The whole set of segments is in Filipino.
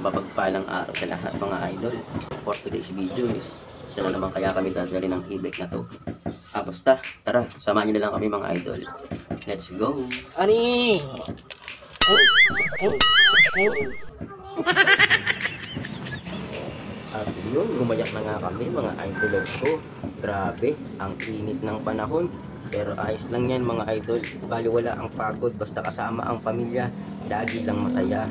Mapagpalang araw sa lahat mga idol. For today's video is isa na naman kaya kami dadali ng e-bike na to. Basta, tara, samahan nyo na lang kami mga idol. Let's go! Ani! At yun, gumayak na nga kami mga idols ko. Grabe, ang init ng panahon. Pero ayos lang yan mga idol. Baliwala ang pagod, basta kasama ang pamilya. Lagi lang masaya.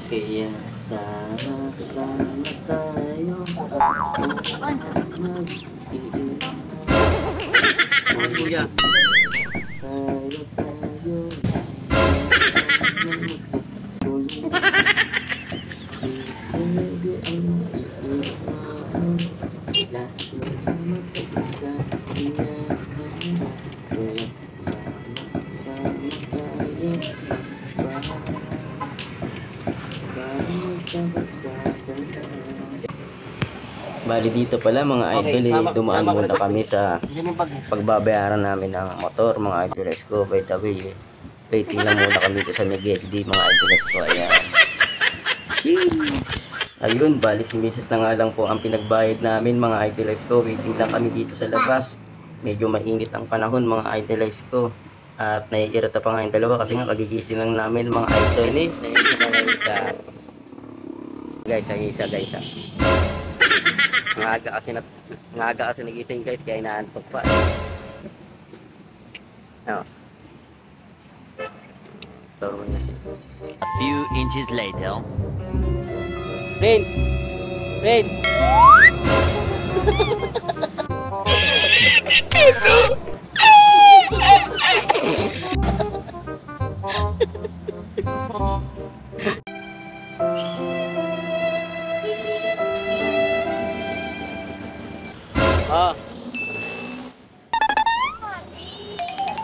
Kaya sama-sama tayo mag-iinit. Kuya. Bali dito pala mga idol, dumaan muna kami sa pagbabayaran namin ng motor mga idols ko. By the way, waiting lang muna kami dito sa Migueldi mga idols ko. Ayan. Ayun, bali si Mrs. na nga lang po ang pinagbayad namin mga idols ko. Waiting lang kami dito sa labas. Medyo mainit ang panahon mga idols ko. At naiirita pa nga yung dalawa kasi nga kagigising lang namin mga idol. Guys, ang isa guys ha. Ngaga kasi nagising guys, kaya inaantok pa. Store mo na siya. A few inches later. Rain! Rain!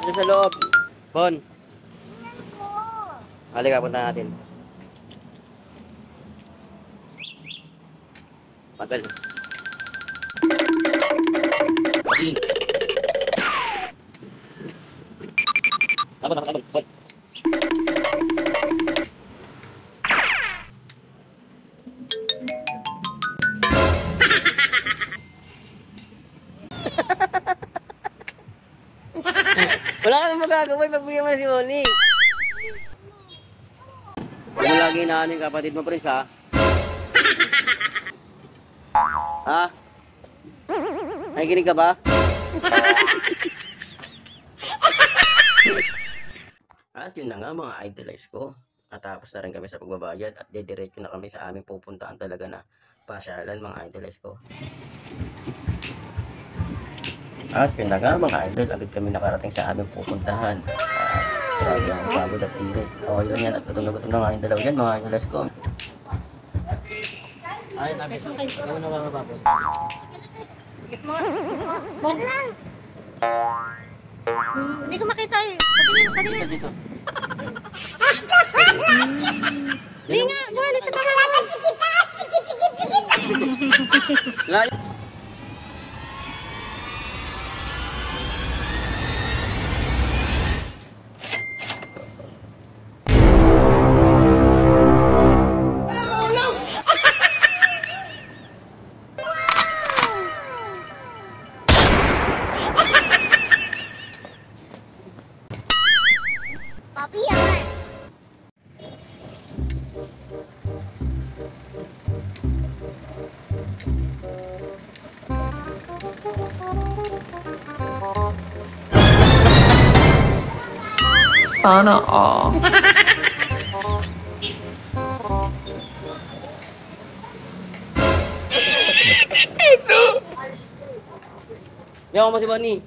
Ito sa loob. Bon. Halika, punta natin. Magal. Kasi. Bon. Wala ka nang magagawin pag bigyan mo na si Moni. Huwag mo lagi inaano yung kapatid mo, Prince, ha? Ha? Nakikinig ka ba? At yun na nga mga idols ko. Natapos na rin kami sa pagbabayad at dediretso na kami sa aming pupuntaan talaga na pasyalan mga idols ko. At yun na nga mga idol, agad kami nakarating sa aming pupuntahan. Grabe ang pagod at init. Okay lang yan at gutom na nga yung dalaw yan mga idols ko. Ay, tapos mo kayo. Ano na mga babos? Wag lang. Hindi ko makita eh. Patingin. Dito. Hindi nga, buwan sa pangalan. Layo. Papi yaman. Sana all. Yaw mo si Bonnie.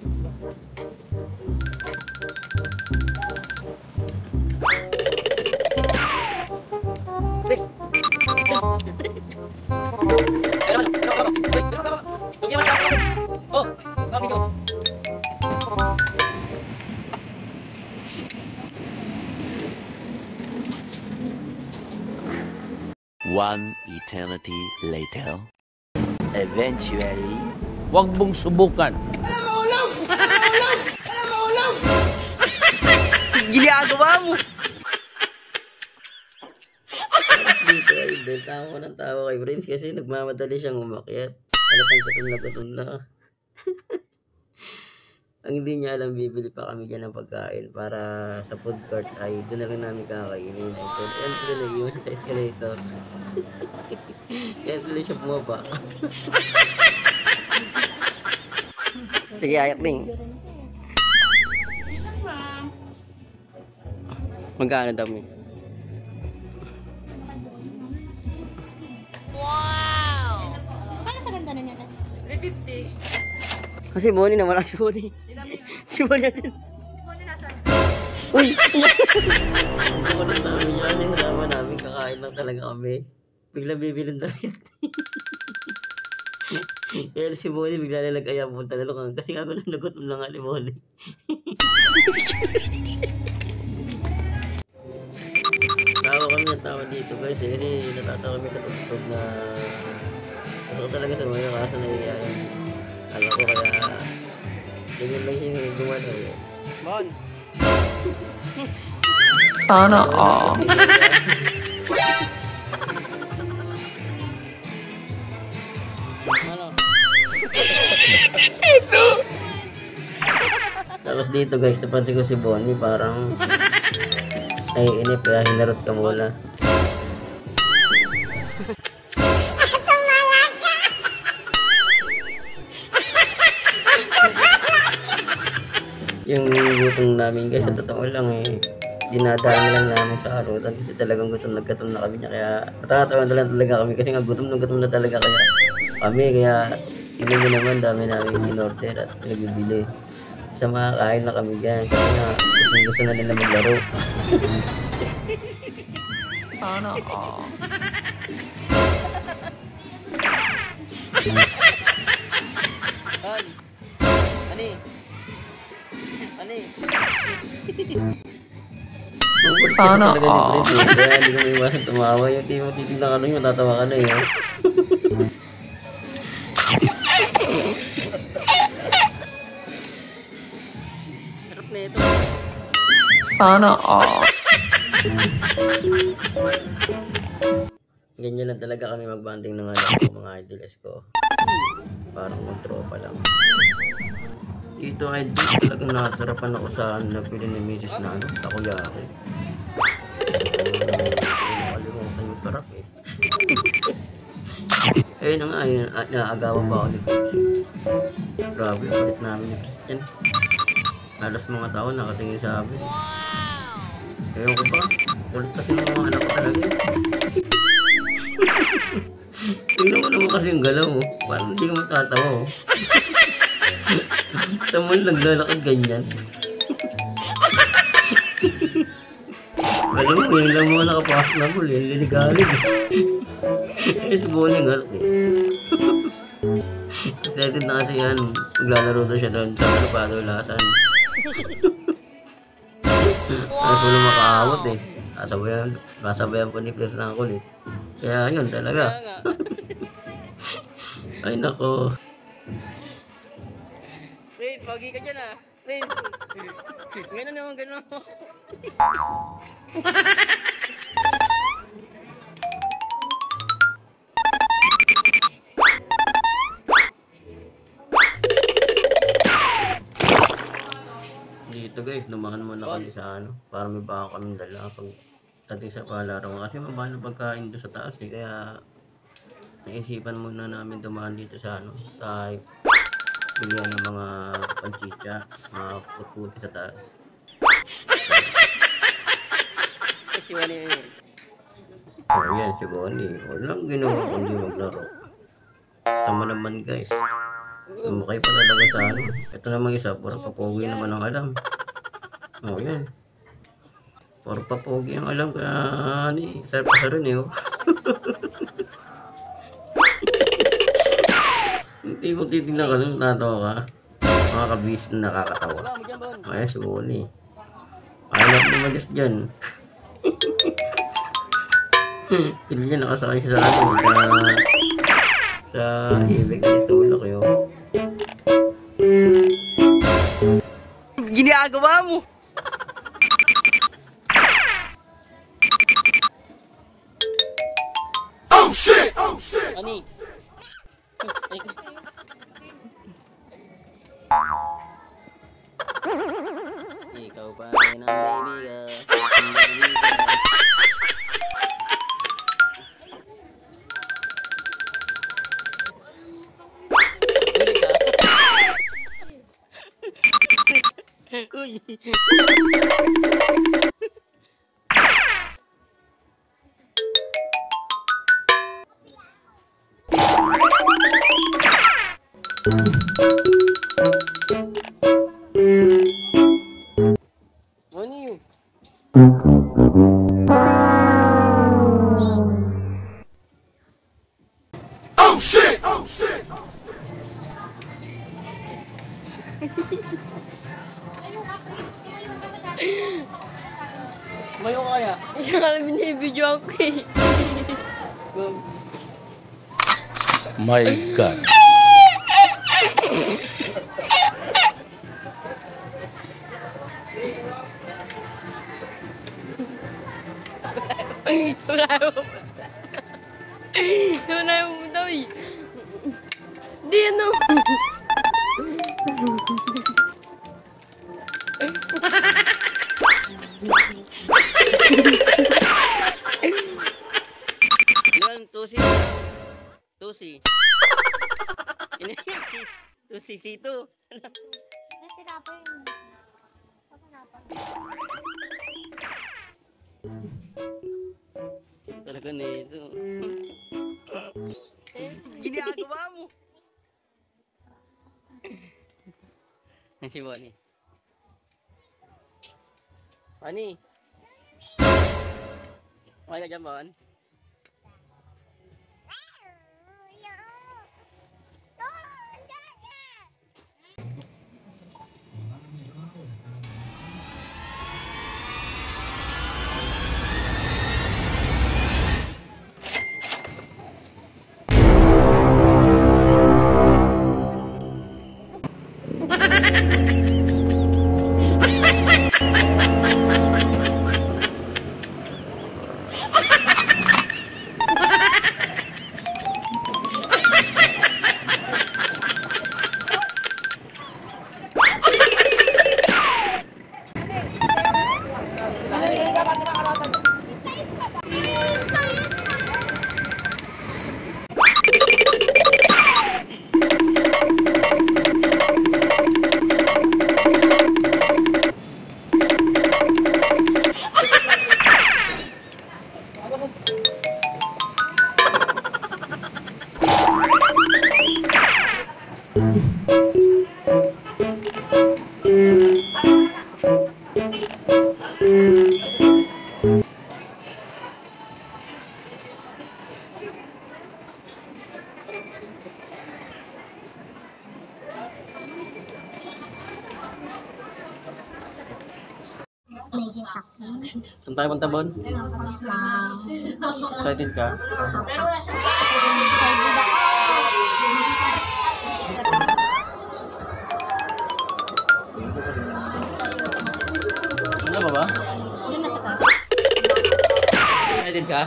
One eternity later. Eventually. Huwag mong subukan. Ginagawa mo! Dahil tawa ko ng tawa kay Prince kasi nagmamadali siyang umakyat. Alatang gutom na. Ang hindi niya alam, bibili pa kami dyan ng pagkain para sa food court ay doon na rin namin kakainin. Ay, so, yan tuloy na iwan sa escalator. Yan tuloy siya bumaba. Sige, ayak din. Magkano daw mo? Paano sa ganda na niya? 350. Kasi Bonnie na, wala si Bonnie. Si Bonnie natin. Muna nasa. Uy! Kukulit namin niya kasi kasama namin, kakain lang talaga kami. Bigla bibilin damit. Kaya si Bonnie bigla na nag-aya punta na lang kasi nga lang nagutom na nga ni Bonnie. Tawa kami ng tawa dito guys kasi natatawa kami sa tugtog na gusto ko talaga sa mga kaso na iyayin. Alam ko kaya ganyan lang siya gumano eh. Bon. Sana all. Ano? Tapos dito guys, napansin ko si Bonnie parang naiinip kaya hinarot ka muna. Yung gutom namin guys, sa totoo lang eh, dinadaan lang namin sa arutan kasi talagang gutom na kami niya kaya natatawa na lang talaga kami kasi nga gutom na talaga kaya tingnan nyo naman dami namin in-order at pinagbibili. Sa makakain na kami dyan kasi nga gusto na nila maglaro. Sana all. Bon. Ani. Ani. Sana Talaga si Prince, kaya hindi ko maiwasan tumawa. Yung titignan ka nun yung tatawa ka na eh. Sarap na ito. Sana all. Ganyan lang talaga kami magbanding ng alam ko mga idols ko. Parang kontropa lang. Dito ay talagang nasarapan ako sa napili ni Mrs. na takoyaki. Nakalimutan yung parap eh. Ayun na nga, naagawan pa ako ni Fritz. Grabe, ulit namin ni Fritz yan. Halos mga tao nakatingin sa amin. Ewan ko ba, ulit kasi ng mga anak ko talaga eh. Tingnan mo naman kasi yung galaw mo. Parang hindi ka matatawa oh. Sa mo naglalakad ganyan. Alam mo, yun lang mga nakapasok na bul. Yung liligalig eh. Eh, subuhan yung galit eh. Excited na kasi yan. Maglalaro daw siya doon sa Padulasan. Tapos wala makaawat eh. Kasabayan po ni Chris na ako eh. Kaya yun talaga. Ay nako. Rain, pogi ka dyan ah. Rain. Ganun naman, ganun. Dito guys, lumahan muna kami sa ano. Para may baka kaming dala pag dating sa palaro. Kasi mabahal na pagkain doon sa taas eh. Kaya naisipan muna namin dumaan dito sa ano. Sa bilihan ng mga panchicha, mga puti sa taas. Si Wani. Oh yan, si Bonnie. Walang ginawa kundi maglaro. Tama naman guys. Sumakay pa talaga sa ano. Ito namang isa, puro papogi naman ang alam. Oh yan. Puro papogi ang alam kaya ani, sarap sa rin eh oh. Hindi mo titignan ka lang, tatawa ka. Mga kabis na nakakatawa. Wala mo dyan, Bon. Ay, si Bonnie. Anak ni Magis dyan. Pili niya nakasakay siya sa ano, sa ibig ni Tulok yun. Ginagawa mo. Ani. Ikaw pa rin ang kaibigan. Uy. Ani. Mayo ka kaya? Siya ka lang binibidyo ako eh. My God. Wala mo daw eh. Di ano. Yan, tusi. Tusi. Ini si tusi situ. Talaga nito. Ginagawa mo. Yan si Bonnie. Bonnie. Okay ka dyan, Bon? Medyo sakit. Saan tayo punta, Bon? Excited ka? Wala ba ba? Excited ka?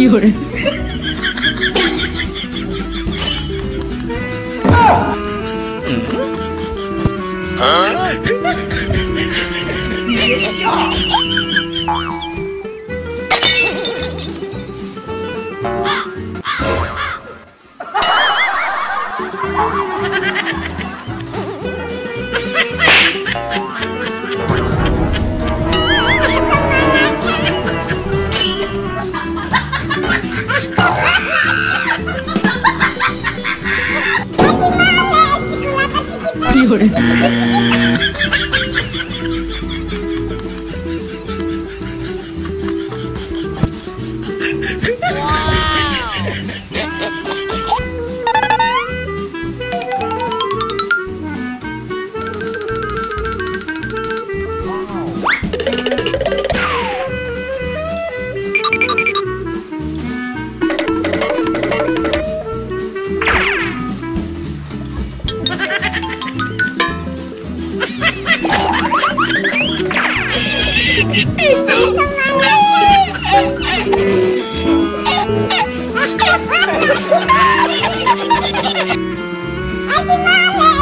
有人。你别笑。有人。Ate Male!